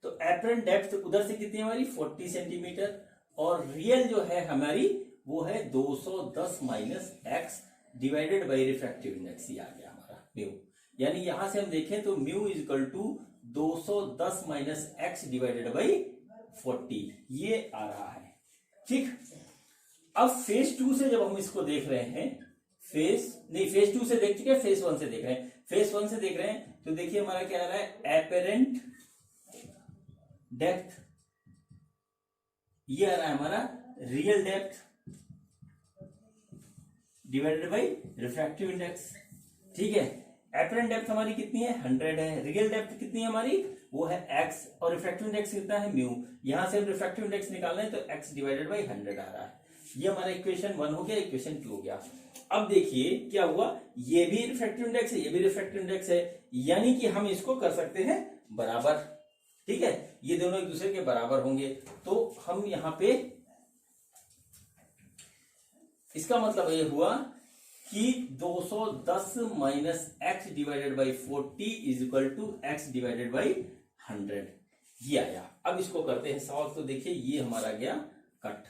तो एपरेंट डेप्थ उधर से कितनी हमारी 40 सेंटीमीटर, और रियल जो है हमारी वो है 210 minus x divided by refractive index. ये आ गया हमारा म्यू, यानी यहां से हम देखें तो mu is equal to 210 minus x divided by 40, ये आ रहा है, ठीक। अब फेस 2 से जब हम इसको देख रहे हैं, फेस 2 से देख चुके हैं, फेस 1 से देख रहे हैं। फेस 1 से देख रहे हैं तो देखिए हमारा क्या आ रहा है एपरेंट डेप्थ, ये आ रहा है हमारा real depth divided by refractive index, ठीक है। एपरेंट डेप्थ हमारी कितनी है 100 है, रियल डेप्थ कितनी है हमारी वो है x, और रिफ्रैक्टिव इंडेक्स कितना है म्यू। यहां से हम रिफ्रैक्टिव इंडेक्स निकाल रहे हैं तो x डिवाइडेड बाई 100 आ रहा है। ये हमारा इक्वेशन 1 हो गया, इक्वेशन 2 हो गया। अब देखिए क्या हुआ, ये भी रिफ्रैक्टिव इंडेक्स है, ये भी रिफ्रैक्टिव इंडेक्स है, यानी कि हम इसको कर सकते हैं बराबर, ठीक है। ये दोनों एक दूसरे के बराबर होंगे, तो हम यहां पे इसका मतलब ये हुआ कि 210 minus x divided by 40 is equal to x divided by 100, ये आया। अब इसको करते हैं सॉल्व, तो देखिए ये हमारा गया कट,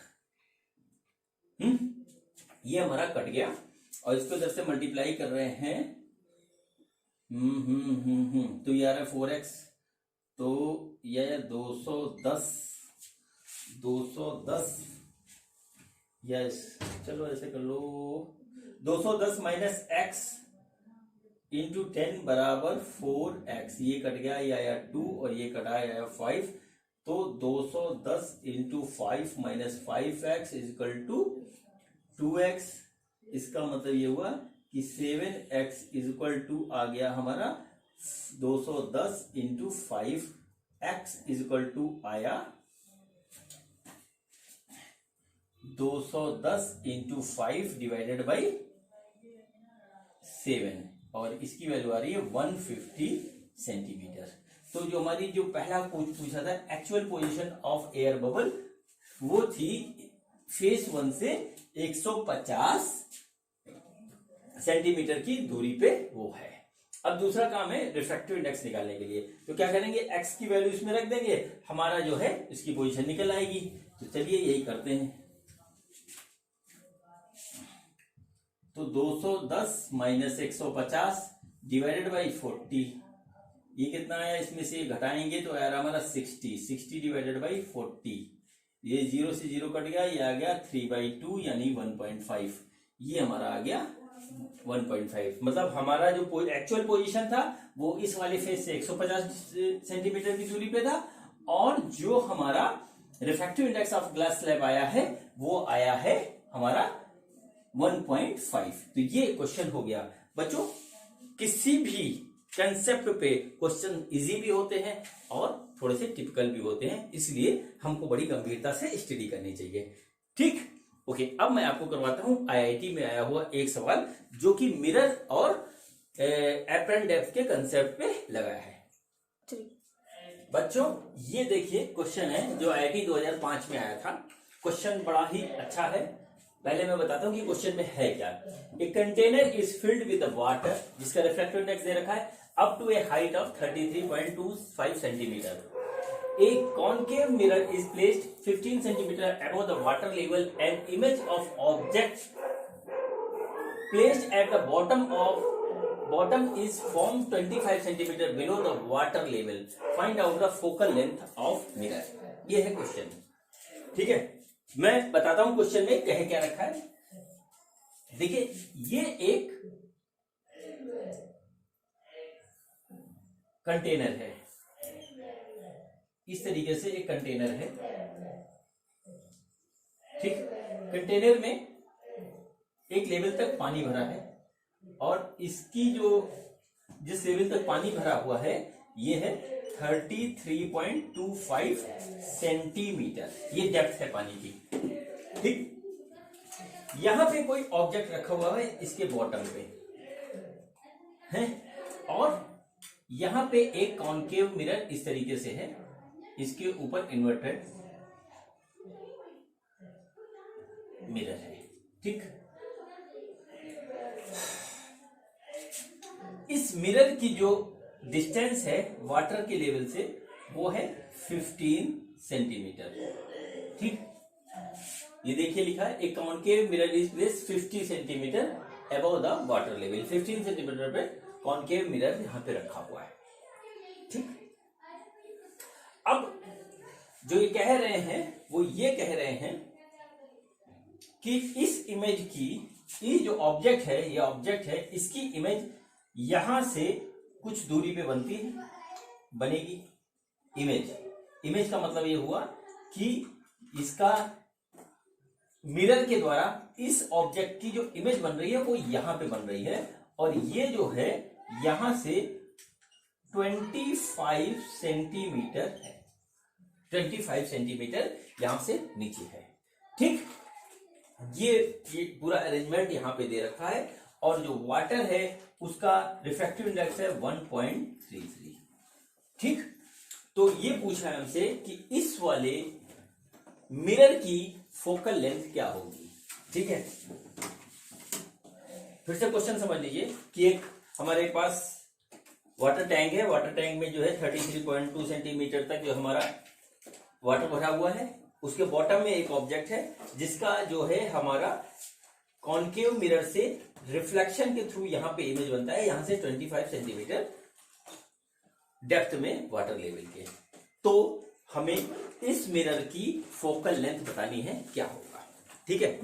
ये हमारा कट गया, और इसको इधर से मल्टीप्लाई कर रहे हैं, तो ये आ रहा है 4x, तो यह 210 यस, चलो ऐसे कर लो, 210 माइनस एक्स इंटू 10 बराबर 4x, ये कट गया, ये आया 2 और ये कटा आया 5, तो 210 into 5 minus 5x is equal to 2x। इसका मतलब ये हुआ कि 7x इज इक्वल टू आ गया हमारा 210 into 5x is equal to आया 210 इंटू 5 डिवाइडेड बाई 7, और इसकी वैल्यू आ रही है 150 सेंटीमीटर। तो जो हमारी जो पहला पूछा था actual position of air bubble, वो थी फेस 1 से 150 सेंटीमीटर की दूरी पे वो है। अब दूसरा काम है रिफ्रैक्टिव इंडेक्स निकालने के लिए, तो क्या करेंगे x की वैल्यू इसमें रख देंगे, हमारा जो है इसकी पोजीशन निकल आएगी। तो चलिए यही करते हैं, तो 210 माइनस 150 डिवाइडेड बाई 40, ये कितना आया, इसमें से घटाएंगे तो आया हमारा 60 डिवाइडेड बाई 40, ये 0 से 0 कट गया, ये आ गया 3/2 यानी 1.5, ये हमारा आ गया 1.5। मतलब हमारा जो एक्चुअल पोजीशन था वो इस वाले फेस से 150 सेंटीमीटर की दूरी पे था, और जो हमारा refractive index of glass slab आया है वो आया है हमारा 1.5। तो ये क्वेश्चन हो गया बच्चों। किसी भी कंसेप्ट पे क्वेश्चन इजी भी होते हैं और थोड़े से टिपिकल भी होते हैं, इसलिए हमको बड़ी गंभीरता से स्टडी करनी चाहिए, ठीक। ओके, अब मैं आपको करवाता हूं आईआईटी में आया हुआ एक सवाल जो कि मिरर और एपरेंट डेप्थ के कंसेप्ट पे लगाया है। बच्चों ये देखिए क्वेश्चन है जो IIT 2005 में आया था। क्वेश्चन बड़ा ही अच्छा है। पहले मैं बताता हूं कि क्वेश्चन में है क्या। A container is filled with water जिसका रिफ्रैक्टिव इंडेक्स दे रखा है up to a height of 33.25 centimetre. A concave mirror is placed 15 centimeter above the water level. An image of object placed at the bottom is formed 25 centimeter below the water level. Find out the focal length of mirror. ये है question. ठीक है, मैं बताता हूं question में कहे क्या रखा है। देखिए ये एक कंटेनर है, इस तरीके से एक कंटेनर है। ठीक, कंटेनर में एक लेवल तक पानी भरा है और इसकी जो जिस लेवल तक पानी भरा हुआ है ये है 33.25 सेंटीमीटर, ये डेप्थ है पानी की। ठीक, यहां पे कोई ऑब्जेक्ट रखा हुआ है इसके बॉटम पे है और यहां पे एक कॉनकेव मिरर इस तरीके से है, इसके ऊपर इन्वर्टेड मिरर है। ठीक, इस मिरर की जो डिस्टेंस है वाटर के लेवल से वो है 15 सेंटीमीटर। ठीक, ये देखिए लिखा है एक concave mirror is placed 50 centimetre above the water level. 15 centimetre पे कॉनकेव मिरर यहां पे रखा हुआ है। ठीक, अब जो ये कह रहे हैं वो ये कह रहे हैं कि इस इमेज की ये जो ऑब्जेक्ट है, ये ऑब्जेक्ट है, इसकी इमेज यहां से कुछ दूरी पे बनेगी। इमेज का मतलब ये हुआ कि इसका मिरर के द्वारा इस ऑब्जेक्ट की जो इमेज बन रही है वो यहां पे बन रही है और ये जो है यहां से 25 सेंटीमीटर है। 25 सेंटीमीटर यहां से नीचे है। ठीक, ये पूरा अरेंजमेंट यहां पे दे रखा है और जो वाटर है उसका रिफ्रैक्टिव इंडेक्स है 1.33। ठीक, तो ये पूछा है हमसे कि इस वाले मिरर की फोकल लेंथ क्या होगी। ठीक है, फिर से क्वेश्चन समझ लीजिए कि एक हमारे पास वाटर टैंक है, वाटर टैंक में जो है 33.2 सेंटीमीटर तक जो हमारा वाटर भरा हुआ है, उसके बॉटम में एक ऑब्जेक्ट है जिसका जो है हमारा कॉनकेव मिरर से रिफ्लेक्शन के थ्रू यहां पे इमेज बनता है, यहां से 25 सेंटीमीटर डेप्थ में वाटर लेवल के। तो हमें इस मिरर की फोकल लेंथ बतानी है क्या होगा। ठीक है,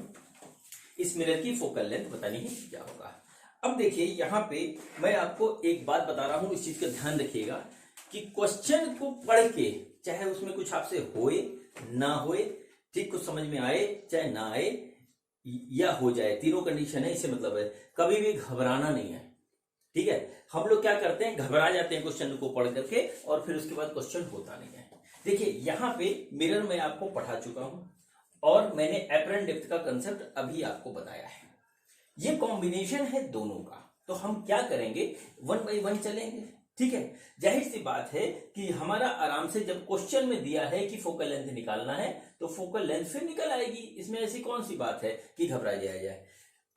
इस मिरर की फोकल लेंथ बतानी है क्या होगा। अब देखिए यहां पे मैं आपको एक बात बता रहा हूं, इस चीज का ध्यान रखिएगा कि क्वेश्चन को पढ़ के चाहे उसमें कुछ आपसे होए ना होए, ठीक, कुछ समझ में आए चाहे ना आए या हो जाए, तीनों कंडीशन है, इससे मतलब है कभी भी घबराना नहीं है। ठीक है, हम लोग क्या करते हैं, घबरा जाते हैं क्वेश्चन को पढ़ करके और फिर उसके बाद क्वेश्चन होता नहीं है। देखिए यहां पे मिरर मैं आपको पढ़ा चुका हूं और मैंने एपरेंट डेप्थ का कंसेप्ट अभी आपको बताया है। ये कॉम्बिनेशन है दोनों का, तो हम क्या करेंगे, 1 बाय 1 चलेंगे। ठीक है, जाहिर सी बात है कि हमारा आराम से जब क्वेश्चन में दिया है कि फोकल लेंथ निकालना है तो फोकल लेंथ फिर निकल आएगी, इसमें ऐसी कौन सी बात है कि घबरा जाए।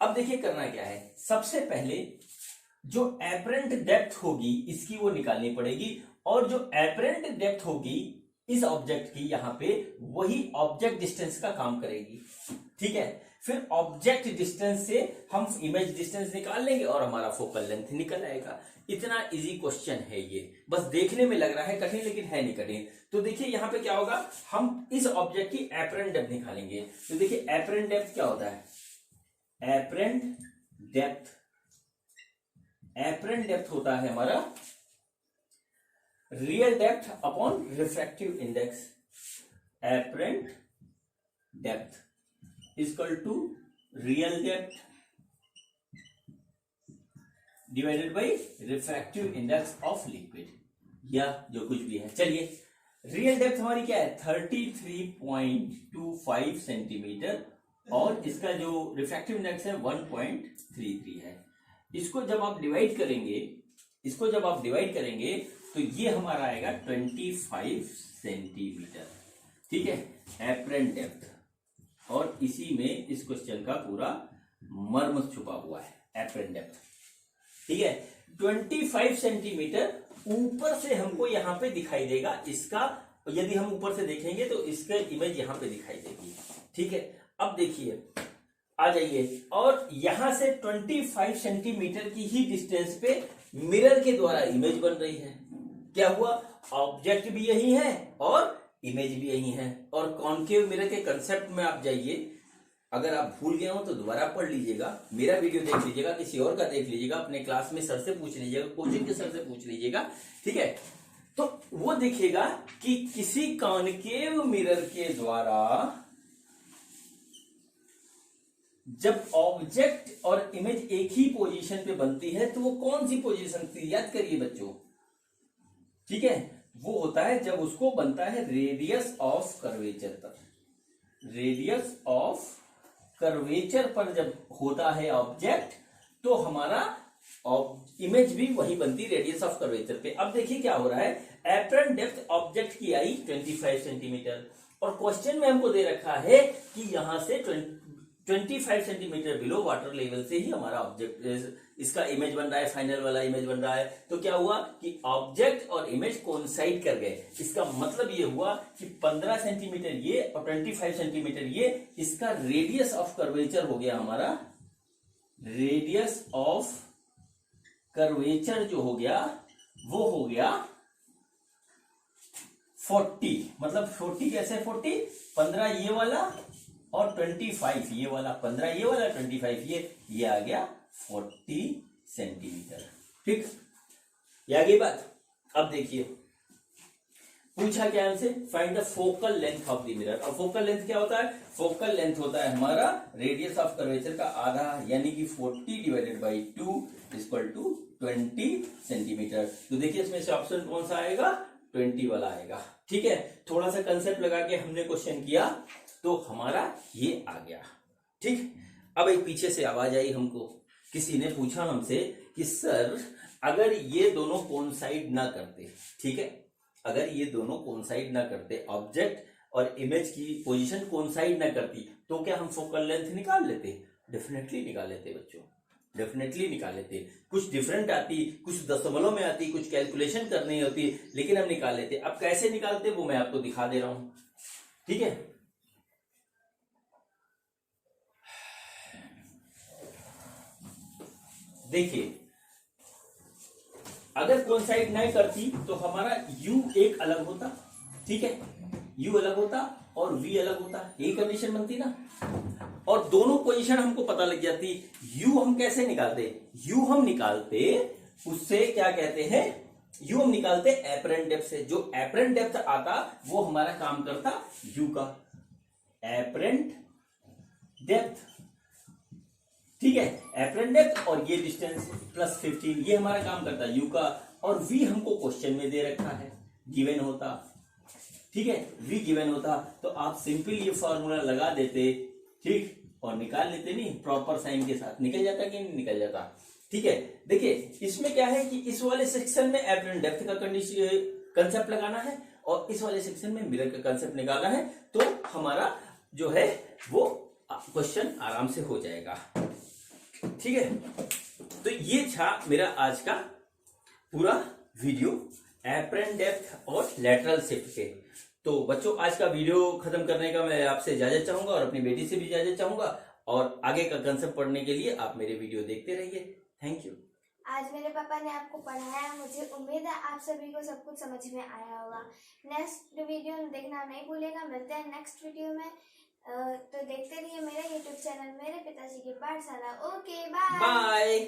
अब देखिए करना क्या है, सबसे पहले जो एपरेंट डेप्थ होगी इसकी वो निकालनी पड़ेगी और जो एपरेंट डेप्थ होगी इस ऑब्जेक्ट की यहां पे वही ऑब्जेक्ट डिस्टेंस का काम करेगी। ठीक है, फिर ऑब्जेक्ट डिस्टेंस से हम इमेज डिस्टेंस निकाल लेंगे और हमारा फोकल लेंथ निकल आएगा। इतना इजी क्वेश्चन है ये, बस देखने में लग रहा है कठिन लेकिन है नहीं कठिन। तो देखिए यहां पे क्या होगा, हम इस ऑब्जेक्ट की एपरेंट डेप्थ निकालेंगे। तो देखिए एपरेंट डेप्थ क्या होता है, एपरेंट डेप्थ होता है हमारा real depth upon refractive index. Apparent depth equal to real depth divided by refractive index of liquid या जो कुछ भी है। चलिए रियल डेप्थ हमारी क्या है, 33.25 सेंटीमीटर और इसका जो रिफ्रैक्टिव इंडेक्स है 1.33 है। इसको जब आप डिवाइड करेंगे तो ये हमारा आएगा 25 सेंटीमीटर, ठीक है, एप्रेंट डेप्थ। और इसी में इस क्वेश्चन का पूरा मर्म छुपा हुआ है, एप्रेंट डेप्थ, ठीक है। 25 सेंटीमीटर ऊपर से हमको यहां पे दिखाई देगा, इसका यदि हम ऊपर से देखेंगे तो इसका इमेज यहां पे दिखाई देगी, ठीक है। अब देखिए, आ जाइए, और यहां से 25 सेंटीमीटर की ही डिस्टेंस पे मिरर के द्वारा इमेज बन रही है। क्या हुआ, ऑब्जेक्ट भी यही है और इमेज भी यही है। और कॉन्केव मिरर के कंसेप्ट में आप जाइए, अगर आप भूल गए हो तो दोबारा पढ़ लीजिएगा, मेरा वीडियो देख लीजिएगा, किसी और का देख लीजिएगा, अपने क्लास में सर से पूछ लीजिएगा, कोचिंग के सर से पूछ लीजिएगा, ठीक है। तो वो देखिएगा कि किसी कॉन्केव मिरर के द्वारा जब ऑब्जेक्ट और इमेज एक ही पोजीशन पे बनती है तो वो कौन सी पोजीशन थी, याद करिए बच्चों, ठीक है। वो होता है जब उसको बनता है रेडियस ऑफ कर्वेचर पर, रेडियस ऑफ कर्वेचर पर जब होता है ऑब्जेक्ट तो हमारा इमेज भी वही बनती, रेडियस ऑफ कर्वेचर पे। अब देखिए क्या हो रहा है, एप्रेंट डेप्थ ऑब्जेक्ट की आई 25 सेंटीमीटर, और क्वेश्चन में हमको दे रखा है कि यहां से 25 सेंटीमीटर बिलो वाटर लेवल से ही हमारा ऑब्जेक्ट, इसका इमेज बन रहा है, फाइनल वाला इमेज बन रहा है। तो क्या हुआ कि ऑब्जेक्ट और इमेज कोइंसाइड कर गए। इसका मतलब ये हुआ कि 15 सेंटीमीटर ये और 25 सेंटीमीटर ये, इसका रेडियस ऑफ कर्वेचर हो गया हमारा, रेडियस ऑफ कर्वेचर जो हो गया वो हो गया 40। मतलब 40 कैसे 40, 15 ये वाला और 25 ये वाला, 15 ये वाला 25 ये आ गया 40 सेंटीमीटर, ठीक, ये आ गई बात। अब देखिए पूछा क्या हमसे, find the focal length of the mirror. और फोकल लेंथ क्या होता है, फोकल लेंथ होता है हमारा रेडियस ऑफ कर्वेचर का आधा, यानी कि 40 divided by 2 equal to 20 centimetre. तो देखिए इसमें से ऑप्शन कौन सा आएगा, 20 वाला आएगा, ठीक है। थोड़ा सा कंसेप्ट लगा के हमने क्वेश्चन किया तो हमारा ये आ गया, ठीक। अब एक पीछे से आवाज आई हमको, किसी ने पूछा हमसे कि सर अगर ये दोनों कोइंसाइड ना करते, ठीक है, अगर ये दोनों कोइंसाइड ना करते, ऑब्जेक्ट और इमेज की पोजीशन कोइंसाइड ना करती, तो क्या हम फोकल लेंथ निकाल लेते? डेफिनेटली निकाल लेते बच्चों, डेफिनेटली निकाल लेते। कुछ डिफरेंट आती, कुछ दशमलव में आती, कुछ कैलकुलेशन करनी होती, लेकिन हम निकाल लेते। अब कैसे निकालते वो मैं आपको दिखा दे रहा हूं, ठीक है। देखिए अगर कोइंसाइड नहीं करती तो हमारा u एक अलग होता, ठीक है, u अलग होता और v अलग होता, यही कंडीशन बनती ना। और दोनों पोजीशन हमको पता लग जाती। u हम कैसे निकालते, u हम निकालते उससे क्या कहते हैं, u हम निकालते एपरेंट डेप्थ से। जो एपरेंट डेप्थ आता वो हमारा काम करता u का, एपरेंट डेप्थ, ठीक है, एपरेंट डेप्थ और ये डिस्टेंस प्लस 15 ये हमारा काम करता है u का। और v हमको क्वेश्चन में दे रखा है, गिवन होता, ठीक है, v गिवन होता तो आप सिंपल ये फॉर्मूला लगा देते, ठीक, और निकाल लेते, नहीं प्रॉपर साइन के साथ निकल जाता कि नहीं निकल जाता, ठीक है। देखिए इसमें क्या है कि इस वाले सेक्शन में एपरेंट डेप्थ का कंसेप्ट लगाना है और इस वाले सेक्शन में मिरर का कंसेप्ट निकालना है, तो हमारा जो है वो क्वेश्चन आराम से हो जाएगा, ठीक है। तो ये था मेरा आज का पूरा वीडियो एपरेंट डेप्थ और लैटरल शिफ्ट के। तो बच्चों आज का वीडियो खत्म करने का मैं आपसे इजाजत चाहूंगा और अपनी बेटी से भी इजाजत चाहूंगा, और आगे का कंसेप्ट पढ़ने के लिए आप मेरे वीडियो देखते रहिए। Thank you. आज मेरे पापा ने आपको पढ़ाया, मुझे उम्मीद है आप सभी को सब कुछ समझ में आया होगा। नेक्स्ट वीडियो देखना नहीं भूलेगा। मिलते हैं नेक्स्ट वीडियो में। तो देखते रहिए मेरा यूट्यूब चैनल मेरे पिताजी की पाठशाला। Okay bye bye.